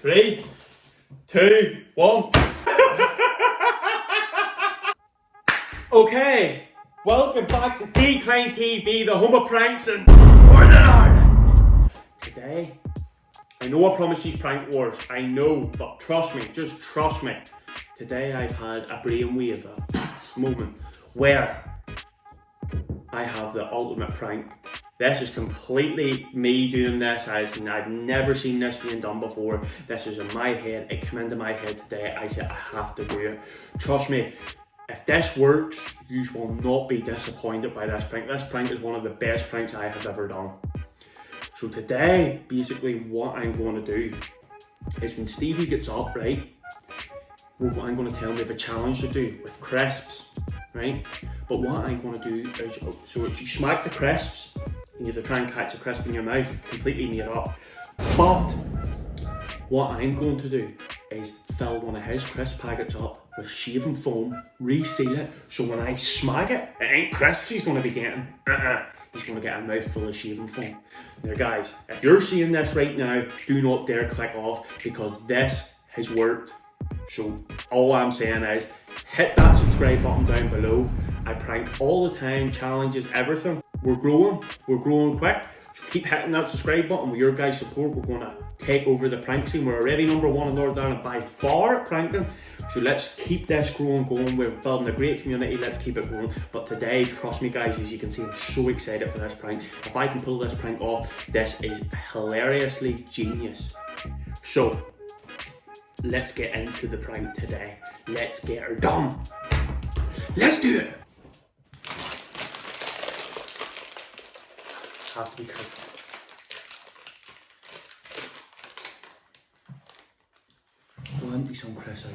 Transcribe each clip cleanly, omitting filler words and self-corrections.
3, 2, 1. Okay, welcome back to DKleynTV, the home of pranks in Northern Ireland. Today, I know I promised you prank wars, I know, but trust me, just trust me. Today I've had a brainwave, a moment where I have the ultimate prank. This is completely me doing this, I've never seen this being done before. This is in my head, it came into my head today, I said I have to do it. Trust me, if this works, you will not be disappointed by this prank. This prank is one of the best pranks I have ever done. So today, basically what I'm going to do is when Stevie gets up, right, what I'm going to tell him we have a challenge to do with crisps, right? But what I'm going to do is, so you smack the crisps, you have to try and catch a crisp in your mouth, completely made up. But what I'm going to do is fill one of his crisp packets up with shaving foam, reseal it, so when I smack it, it ain't crisps he's going to be getting. He's going to get a mouthful of shaving foam. Now guys, if you're seeing this right now, do not dare click off because this has worked. So all I'm saying is, hit that subscribe button down below. I prank all the time, challenges, everything. We're growing quick. So keep hitting that subscribe button. With your guys' support, we're going to take over the prank scene. We're already number one in Northern Ireland by far at pranking. So let's keep this going. We're building a great community, let's keep it going. But today, trust me guys, as you can see, I'm so excited for this prank. If I can pull this prank off, this is hilariously genius. So, let's get into the prank today. Let's get her done. Let's do it. Have to be careful. We'll empty some crisps out.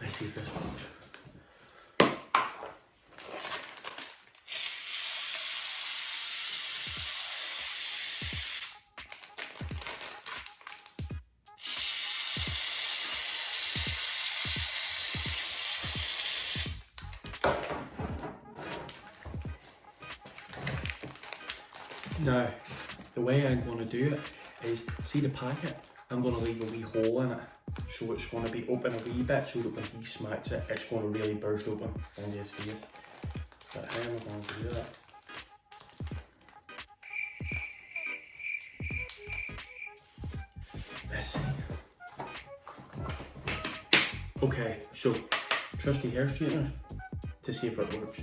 Let's see if this works. Now, the way I'm going to do it is, see the packet? I'm going to leave a wee hole in it. So it's going to be open a wee bit so that when he smacks it, it's going to really burst open on his face. But how am I going to do that? Let's see. Okay, so trusty hair straightener to see if it works.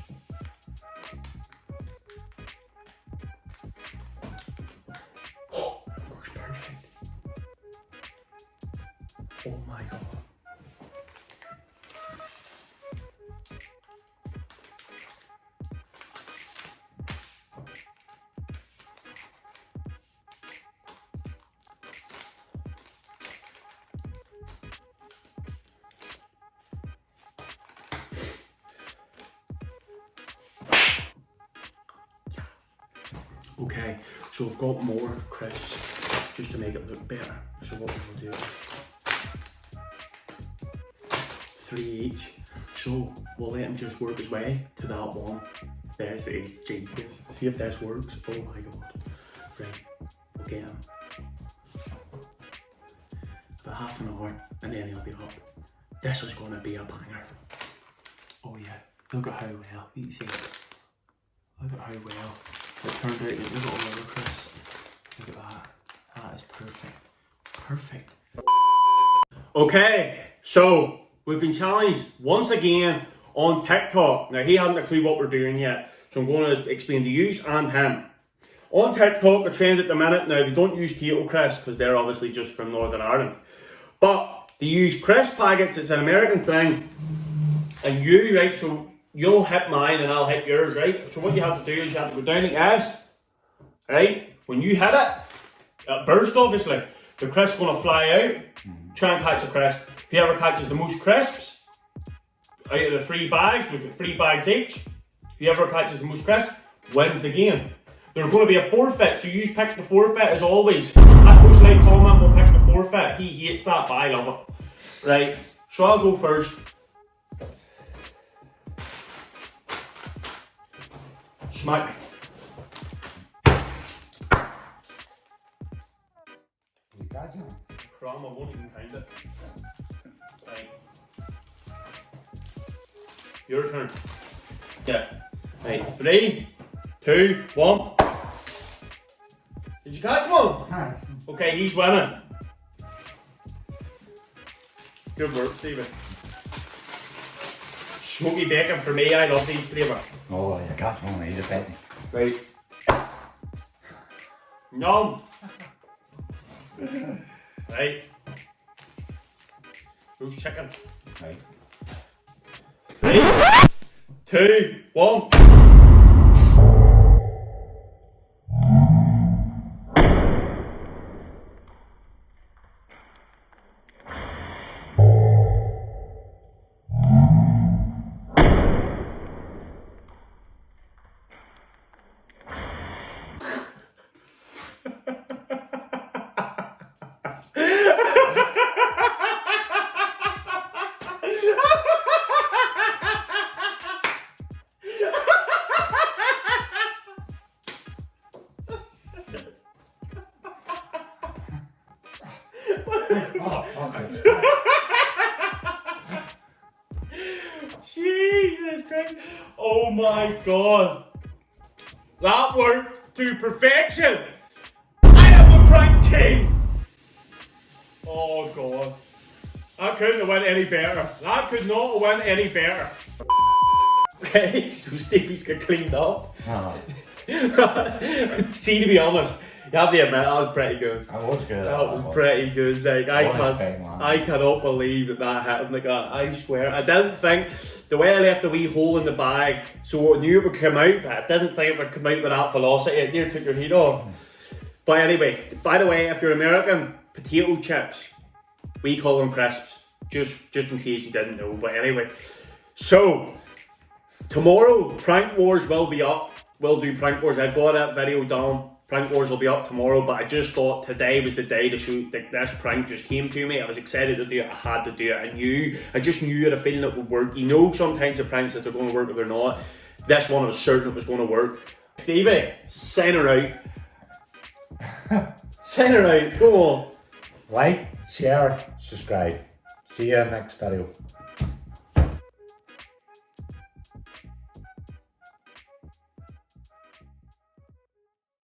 Oh my god. Okay, so I've got more crisps just to make it look better. So what we'll do is 3 each. So we'll let him just work his way to that one. This is genius. See if this works. Oh my god. Right, we'll get him. About half an hour and then he'll be up. This is going to be a banger. Oh yeah, look at how well, you see. Look at how well it turned out. Look at all the other crisps. Look at that. That is perfect. Perfect. Okay, so we've been challenged once again on TikTok. Now he hadn't a clue what we're doing yet, so I'm going to explain to you and him. On TikTok, a trend at the minute, now they don't use potato crisps because they're obviously just from Northern Ireland, but they use crisp packets. It's an American thing, and you, right, so you'll hit mine and I'll hit yours, right? So what you have to do is you have to go down like this, right? When you hit it, it burst obviously. The crisp's going to fly out. Try and catch a crisp. Whoever catches the most crisps out of the 3 bags, we've got 3 bags each. Whoever catches the most crisps wins the game. There's going to be a forfeit, so you pick the forfeit as always. That looks like comment will pick the forfeit. He hates that, but I love it. Right, so I'll go first. Smack me. You got him. Cram, I won't even count it. Right. Your turn. Yeah. Right, 3, 2, 1. Did you catch one? Hi. Okay, he's winning. Good work, Stephen. Smoky bacon for me, I love these flavour. Oh, you got one, he's a petty. Right. Nom. Right. Who's chicken? Right. 3, 2, 1. Jesus Christ. Oh my God. That worked to perfection. I am a prank king. Oh God. That couldn't have went any better. That could not have went any better. Okay, so Stevie's got cleaned up. Oh, See, to be honest, you have to admit, that was pretty good. that was good. That was pretty good. Like Man. I cannot believe that happened like that. I swear, I didn't think the way I left the wee hole in the bag, so I knew it would come out, but I didn't think it would come out with that velocity. It nearly took your heat off. But anyway, by the way, if you're American, potato chips, we call them crisps. Just in case you didn't know. But anyway, so tomorrow Prank Wars will be up. We'll do Prank Wars. I've got that video done. Prank Wars will be up tomorrow, but I just thought today was the day to shoot. This prank just came to me. I was excited to do it. I had to do it. I just knew it. A feeling it would work. You know, sometimes the pranks that they're going to work or they're not. This one I was certain it was going to work. Stevie, sign her out. Sign her out. Go on. Like, share, subscribe. See you in the next video.